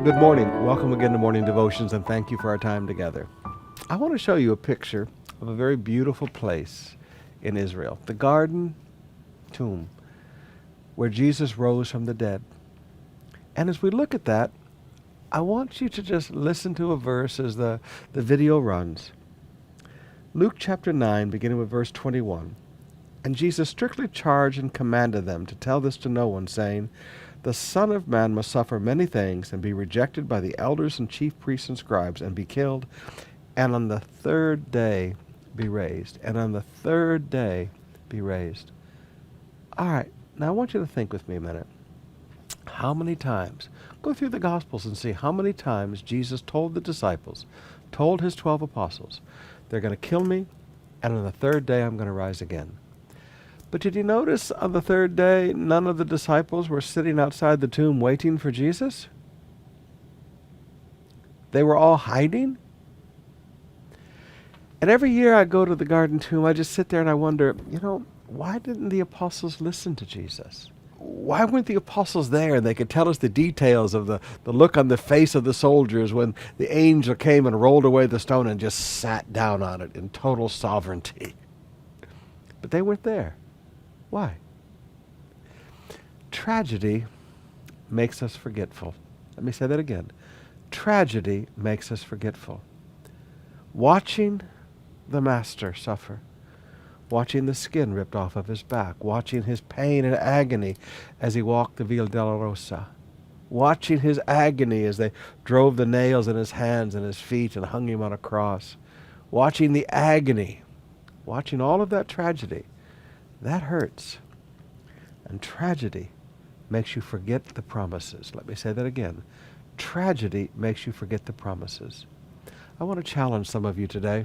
Good morning. Welcome again to Morning Devotions, and thank you for our time together. I want to show you a picture of a very beautiful place in Israel, the Garden Tomb, where Jesus rose from the dead. And as we look at that, I want you to just listen to a verse as the video runs. Luke chapter 9, beginning with verse 21. And Jesus strictly charged and commanded them to tell this to no one, saying, The Son of Man must suffer many things, and be rejected by the elders and chief priests and scribes, and be killed, and on the third day be raised. And on the third day be raised. All right, now I want you to think with me a minute. How many times, go through the Gospels and see how many times Jesus told the disciples, told his 12 apostles, they're going to kill me, and on the third day I'm going to rise again. But did you notice on the third day, none of the disciples were sitting outside the tomb waiting for Jesus? They were all hiding. And every year I go to the Garden Tomb, I just sit there and I wonder, why didn't the apostles listen to Jesus? Why weren't the apostles there and they could tell us the details of the look on the face of the soldiers when the angel came and rolled away the stone and just sat down on it in total sovereignty? But they weren't there. Why? Tragedy makes us forgetful. Let me say that again. Tragedy makes us forgetful. Watching the Master suffer, watching the skin ripped off of his back, watching his pain and agony as he walked the Via Dolorosa, watching his agony as they drove the nails in his hands and his feet and hung him on a cross, watching the agony, watching all of that tragedy. That hurts. And tragedy makes you forget the promises. Let me say that again. Tragedy makes you forget the promises. I want to challenge some of you today.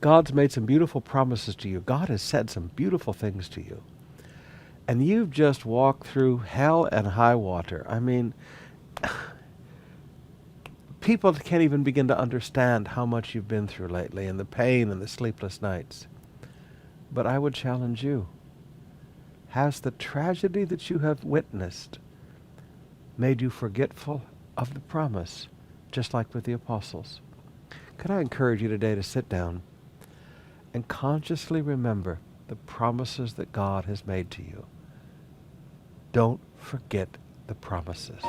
God's made some beautiful promises to you. God has said some beautiful things to you. And you've just walked through hell and high water. I mean, people can't even begin to understand how much you've been through lately and the pain and the sleepless nights. But I would challenge you. Has the tragedy that you have witnessed made you forgetful of the promise, just like with the apostles? Could I encourage you today to sit down and consciously remember the promises that God has made to you? Don't forget the promises.